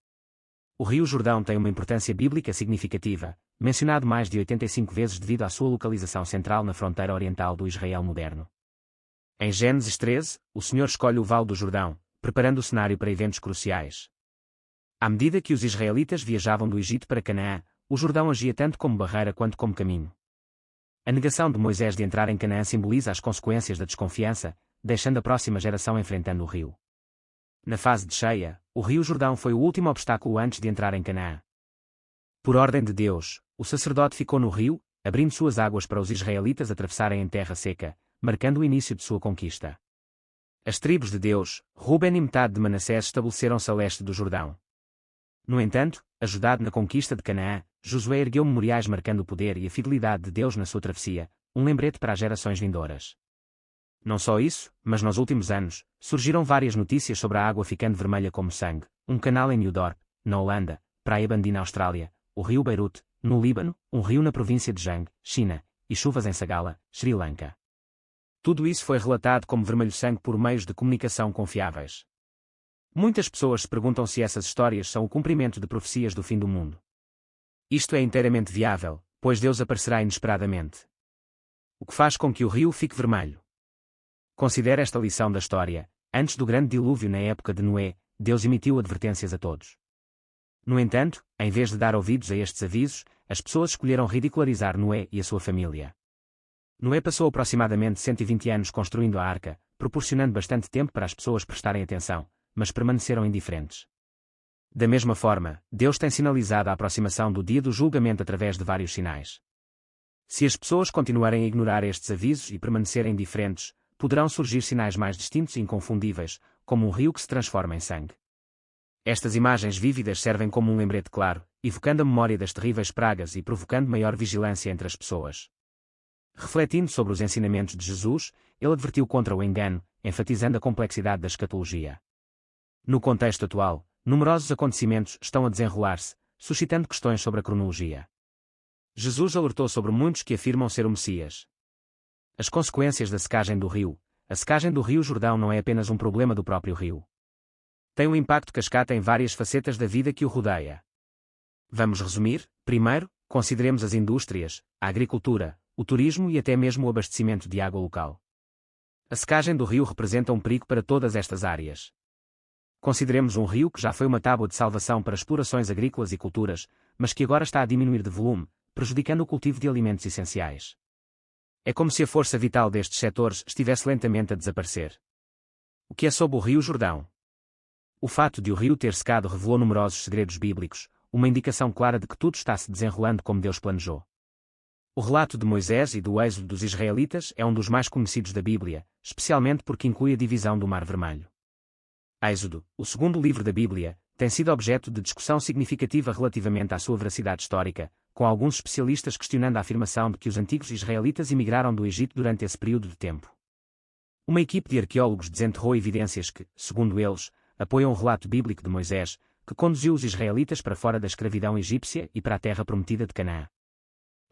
O Rio Jordão tem uma importância bíblica significativa, mencionado mais de 85 vezes devido à sua localização central na fronteira oriental do Israel moderno. Em Gênesis 13, o Senhor escolhe o Vale do Jordão, preparando o cenário para eventos cruciais. À medida que os israelitas viajavam do Egito para Canaã, o Jordão agia tanto como barreira quanto como caminho. A negação de Moisés de entrar em Canaã simboliza as consequências da desconfiança, deixando a próxima geração enfrentando o rio. Na fase de cheia, o Rio Jordão foi o último obstáculo antes de entrar em Canaã. Por ordem de Deus, o sacerdote ficou no rio, abrindo suas águas para os israelitas atravessarem em terra seca, marcando o início de sua conquista. As tribos de Deus, Ruben e metade de Manassés estabeleceram-se a leste do Jordão. No entanto, ajudado na conquista de Canaã, Josué ergueu memoriais marcando o poder e a fidelidade de Deus na sua travessia, um lembrete para as gerações vindouras. Não só isso, mas nos últimos anos, surgiram várias notícias sobre a água ficando vermelha como sangue, um canal em New Dorp, na Holanda, Praia Bandi na Austrália, o rio Beirute, no Líbano, um rio na província de Jang, China, e chuvas em Sagala, Sri Lanka. Tudo isso foi relatado como vermelho sangue por meios de comunicação confiáveis. Muitas pessoas se perguntam se essas histórias são o cumprimento de profecias do fim do mundo. Isto é inteiramente viável, pois Deus aparecerá inesperadamente. O que faz com que o rio fique vermelho? Considere esta lição da história. Antes do grande dilúvio na época de Noé, Deus emitiu advertências a todos. No entanto, em vez de dar ouvidos a estes avisos, as pessoas escolheram ridicularizar Noé e a sua família. Noé passou aproximadamente 120 anos construindo a arca, proporcionando bastante tempo para as pessoas prestarem atenção, mas permaneceram indiferentes. Da mesma forma, Deus tem sinalizado a aproximação do dia do julgamento através de vários sinais. Se as pessoas continuarem a ignorar estes avisos e permanecerem indiferentes, poderão surgir sinais mais distintos e inconfundíveis, como um rio que se transforma em sangue. Estas imagens vívidas servem como um lembrete claro, evocando a memória das terríveis pragas e provocando maior vigilância entre as pessoas. Refletindo sobre os ensinamentos de Jesus, ele advertiu contra o engano, enfatizando a complexidade da escatologia. No contexto atual, numerosos acontecimentos estão a desenrolar-se, suscitando questões sobre a cronologia. Jesus alertou sobre muitos que afirmam ser o Messias. As consequências da secagem do rio. A secagem do Rio Jordão não é apenas um problema do próprio rio. Tem um impacto cascata em várias facetas da vida que o rodeia. Vamos resumir. Primeiro, consideremos as indústrias, a agricultura, o turismo e até mesmo o abastecimento de água local. A secagem do rio representa um perigo para todas estas áreas. Consideremos um rio que já foi uma tábua de salvação para explorações agrícolas e culturas, mas que agora está a diminuir de volume, prejudicando o cultivo de alimentos essenciais. É como se a força vital destes setores estivesse lentamente a desaparecer. O que é sob o Rio Jordão? O fato de o rio ter secado revelou numerosos segredos bíblicos, uma indicação clara de que tudo está se desenrolando como Deus planejou. O relato de Moisés e do êxodo dos israelitas é um dos mais conhecidos da Bíblia, especialmente porque inclui a divisão do Mar Vermelho. Êxodo, o segundo livro da Bíblia, tem sido objeto de discussão significativa relativamente à sua veracidade histórica, com alguns especialistas questionando a afirmação de que os antigos israelitas emigraram do Egito durante esse período de tempo. Uma equipe de arqueólogos desenterrou evidências que, segundo eles, apoiam o relato bíblico de Moisés, que conduziu os israelitas para fora da escravidão egípcia e para a terra prometida de Canaã.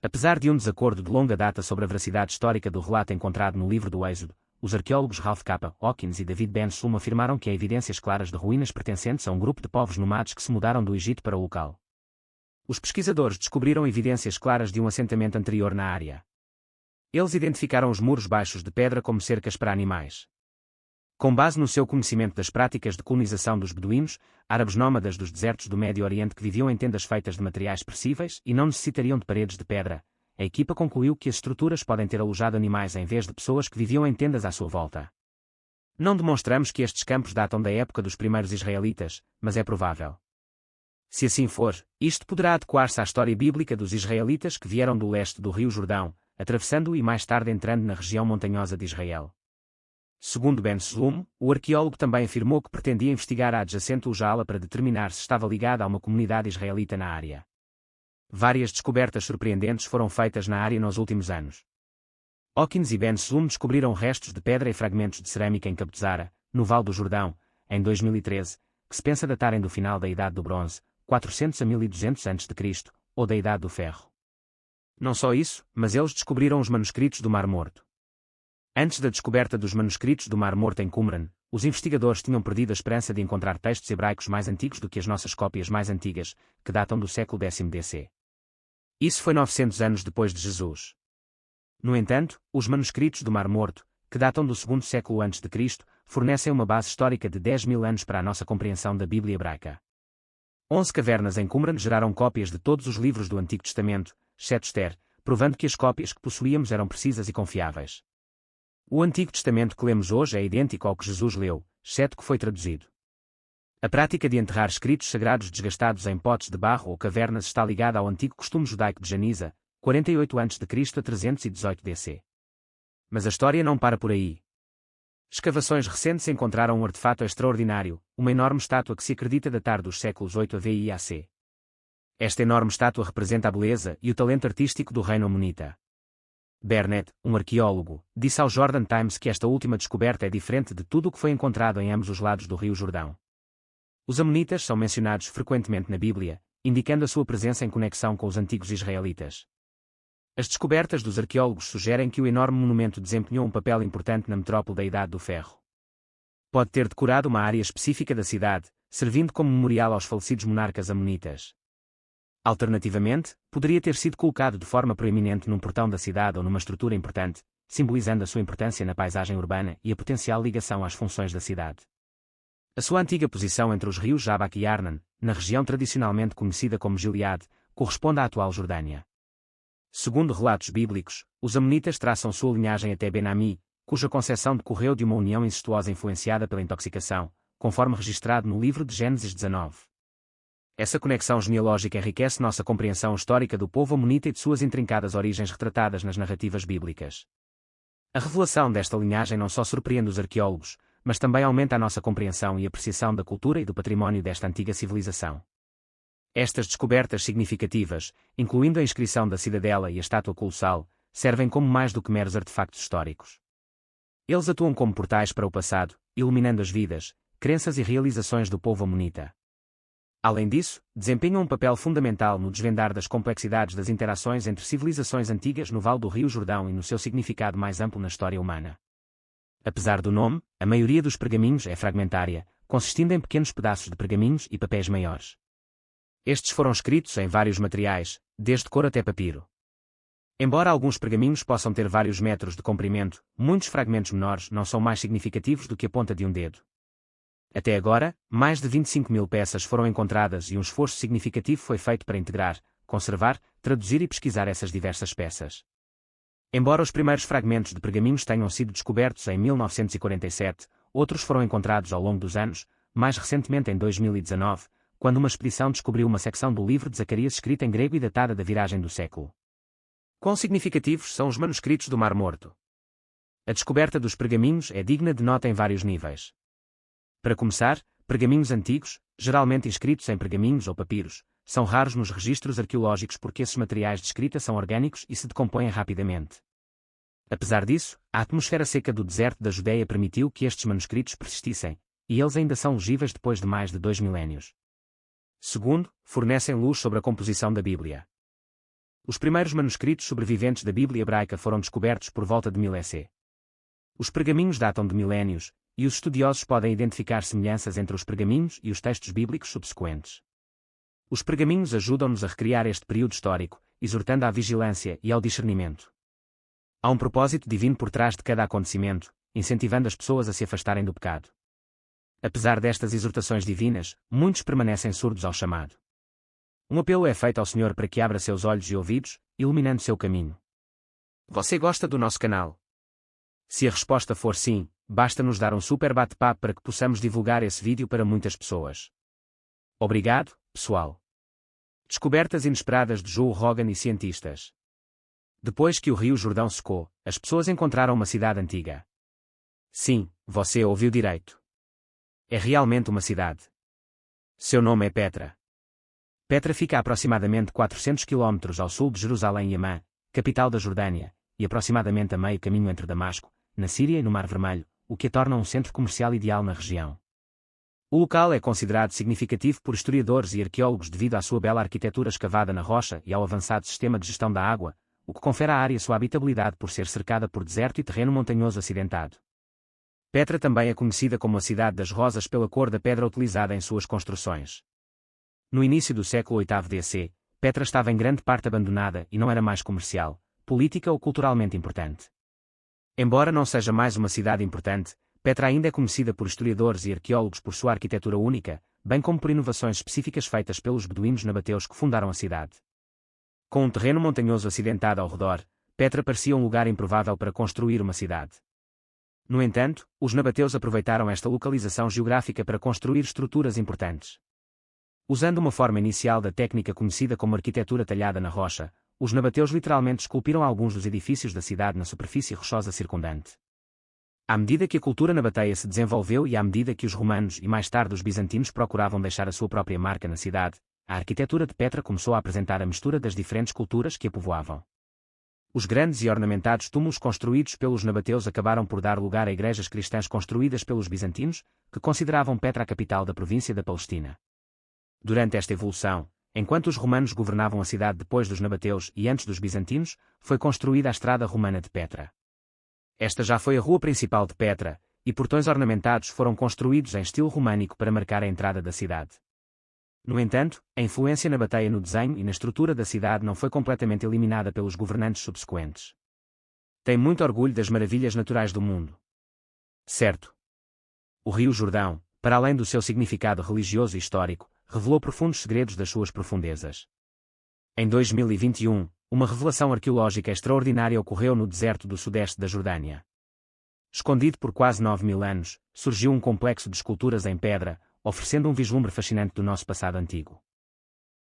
Apesar de um desacordo de longa data sobre a veracidade histórica do relato encontrado no livro do Êxodo, os arqueólogos Ralph K. Hawkins e David Ben Slum afirmaram que há evidências claras de ruínas pertencentes a um grupo de povos nomades que se mudaram do Egito para o local. Os pesquisadores descobriram evidências claras de um assentamento anterior na área. Eles identificaram os muros baixos de pedra como cercas para animais. Com base no seu conhecimento das práticas de colonização dos beduínos, árabes nómadas dos desertos do Médio Oriente que viviam em tendas feitas de materiais perecíveis e não necessitariam de paredes de pedra, a equipa concluiu que as estruturas podem ter alojado animais em vez de pessoas que viviam em tendas à sua volta. Não demonstramos que estes campos datam da época dos primeiros israelitas, mas é provável. Se assim for, isto poderá adequar-se à história bíblica dos israelitas que vieram do leste do Rio Jordão, atravessando-o e mais tarde entrando na região montanhosa de Israel. Segundo Ben Slum, o arqueólogo também afirmou que pretendia investigar a adjacente Ujala para determinar se estava ligada a uma comunidade israelita na área. Várias descobertas surpreendentes foram feitas na área nos últimos anos. Hawkins e Ben Slum descobriram restos de pedra e fragmentos de cerâmica em Cabdezara, no Vale do Jordão, em 2013, que se pensa datarem do final da Idade do Bronze, 400 a 1200 a.C., ou da Idade do Ferro. Não só isso, mas eles descobriram os manuscritos do Mar Morto. Antes da descoberta dos manuscritos do Mar Morto em Qumran, os investigadores tinham perdido a esperança de encontrar textos hebraicos mais antigos do que as nossas cópias mais antigas, que datam do século X d.C. Isso foi 900 anos depois de Jesus. No entanto, os manuscritos do Mar Morto, que datam do segundo século a.C., fornecem uma base histórica de 10.000 anos para a nossa compreensão da Bíblia hebraica. 11 cavernas em Qumran geraram cópias de todos os livros do Antigo Testamento, exceto Esther, provando que as cópias que possuíamos eram precisas e confiáveis. O Antigo Testamento que lemos hoje é idêntico ao que Jesus leu, exceto que foi traduzido. A prática de enterrar escritos sagrados desgastados em potes de barro ou cavernas está ligada ao antigo costume judaico de Janisa, 48 a.C. a 318 d.C. Mas a história não para por aí. Escavações recentes encontraram um artefato extraordinário, uma enorme estátua que se acredita datar dos séculos 8 AV e AC. Esta enorme estátua representa a beleza e o talento artístico do reino amonita. Bernett, um arqueólogo, disse ao Jordan Times que esta última descoberta é diferente de tudo o que foi encontrado em ambos os lados do Rio Jordão. Os amonitas são mencionados frequentemente na Bíblia, indicando a sua presença em conexão com os antigos israelitas. As descobertas dos arqueólogos sugerem que o enorme monumento desempenhou um papel importante na metrópole da Idade do Ferro. Pode ter decorado uma área específica da cidade, servindo como memorial aos falecidos monarcas amonitas. Alternativamente, poderia ter sido colocado de forma proeminente num portão da cidade ou numa estrutura importante, simbolizando a sua importância na paisagem urbana e a potencial ligação às funções da cidade. A sua antiga posição entre os rios Jabac e Arnon, na região tradicionalmente conhecida como Gileade, corresponde à atual Jordânia. Segundo relatos bíblicos, os amonitas traçam sua linhagem até Ben-Ami, cuja concepção decorreu de uma união incestuosa influenciada pela intoxicação, conforme registrado no livro de Gênesis 19. Essa conexão genealógica enriquece nossa compreensão histórica do povo amonita e de suas intrincadas origens retratadas nas narrativas bíblicas. A revelação desta linhagem não só surpreende os arqueólogos, mas também aumenta a nossa compreensão e apreciação da cultura e do património desta antiga civilização. Estas descobertas significativas, incluindo a inscrição da cidadela e a estátua colossal, servem como mais do que meros artefactos históricos. Eles atuam como portais para o passado, iluminando as vidas, crenças e realizações do povo amonita. Além disso, desempenham um papel fundamental no desvendar das complexidades das interações entre civilizações antigas no Vale do Rio Jordão e no seu significado mais amplo na história humana. Apesar do nome, a maioria dos pergaminhos é fragmentária, consistindo em pequenos pedaços de pergaminhos e papéis maiores. Estes foram escritos em vários materiais, desde couro até papiro. Embora alguns pergaminhos possam ter vários metros de comprimento, muitos fragmentos menores não são mais significativos do que a ponta de um dedo. Até agora, mais de 25.000 peças foram encontradas e um esforço significativo foi feito para integrar, conservar, traduzir e pesquisar essas diversas peças. Embora os primeiros fragmentos de pergaminhos tenham sido descobertos em 1947, outros foram encontrados ao longo dos anos, mais recentemente em 2019, quando uma expedição descobriu uma secção do livro de Zacarias escrita em grego e datada da viragem do século. Quão significativos são os manuscritos do Mar Morto? A descoberta dos pergaminhos é digna de nota em vários níveis. Para começar, pergaminhos antigos, geralmente inscritos em pergaminhos ou papiros, são raros nos registros arqueológicos porque esses materiais de escrita são orgânicos e se decompõem rapidamente. Apesar disso, a atmosfera seca do deserto da Judeia permitiu que estes manuscritos persistissem, e eles ainda são legíveis depois de mais de 2 milénios. Segundo, fornecem luz sobre a composição da Bíblia. Os primeiros manuscritos sobreviventes da Bíblia hebraica foram descobertos por volta de 1000 EC. Os pergaminhos datam de milénios, e os estudiosos podem identificar semelhanças entre os pergaminhos e os textos bíblicos subsequentes. Os pergaminhos ajudam-nos a recriar este período histórico, exortando à vigilância e ao discernimento. Há um propósito divino por trás de cada acontecimento, incentivando as pessoas a se afastarem do pecado. Apesar destas exortações divinas, muitos permanecem surdos ao chamado. Um apelo é feito ao Senhor para que abra seus olhos e ouvidos, iluminando seu caminho. Você gosta do nosso canal? Se a resposta for sim, basta nos dar um super bate-papo para que possamos divulgar esse vídeo para muitas pessoas. Obrigado, pessoal. Descobertas inesperadas de Joe Rogan e cientistas. Depois que o Rio Jordão secou, as pessoas encontraram uma cidade antiga. Sim, você ouviu direito. É realmente uma cidade. Seu nome é Petra. Petra fica a aproximadamente 400 km ao sul de Jerusalém e Amã, capital da Jordânia, e aproximadamente a meio caminho entre Damasco, na Síria e no Mar Vermelho, o que a torna um centro comercial ideal na região. O local é considerado significativo por historiadores e arqueólogos devido à sua bela arquitetura escavada na rocha e ao avançado sistema de gestão da água, o que confere à área sua habitabilidade por ser cercada por deserto e terreno montanhoso acidentado. Petra também é conhecida como a Cidade das Rosas pela cor da pedra utilizada em suas construções. No início do século VIII DC, Petra estava em grande parte abandonada e não era mais comercial, política ou culturalmente importante. Embora não seja mais uma cidade importante, Petra ainda é conhecida por historiadores e arqueólogos por sua arquitetura única, bem como por inovações específicas feitas pelos beduínos nabateus que fundaram a cidade. Com um terreno montanhoso acidentado ao redor, Petra parecia um lugar improvável para construir uma cidade. No entanto, os nabateus aproveitaram esta localização geográfica para construir estruturas importantes. Usando uma forma inicial da técnica conhecida como arquitetura talhada na rocha, os nabateus literalmente esculpiram alguns dos edifícios da cidade na superfície rochosa circundante. À medida que a cultura nabateia se desenvolveu e à medida que os romanos e mais tarde os bizantinos procuravam deixar a sua própria marca na cidade, a arquitetura de Petra começou a apresentar a mistura das diferentes culturas que a povoavam. Os grandes e ornamentados túmulos construídos pelos nabateus acabaram por dar lugar a igrejas cristãs construídas pelos bizantinos, que consideravam Petra a capital da província da Palestina. Durante esta evolução, enquanto os romanos governavam a cidade depois dos nabateus e antes dos bizantinos, foi construída a estrada romana de Petra. Esta já foi a rua principal de Petra, e portões ornamentados foram construídos em estilo românico para marcar a entrada da cidade. No entanto, a influência na bateia no desenho e na estrutura da cidade não foi completamente eliminada pelos governantes subsequentes. Tem muito orgulho das maravilhas naturais do mundo. Certo. O Rio Jordão, para além do seu significado religioso e histórico, revelou profundos segredos das suas profundezas. Em 2021, uma revelação arqueológica extraordinária ocorreu no deserto do sudeste da Jordânia. Escondido por quase 9.000 anos, surgiu um complexo de esculturas em pedra, oferecendo um vislumbre fascinante do nosso passado antigo.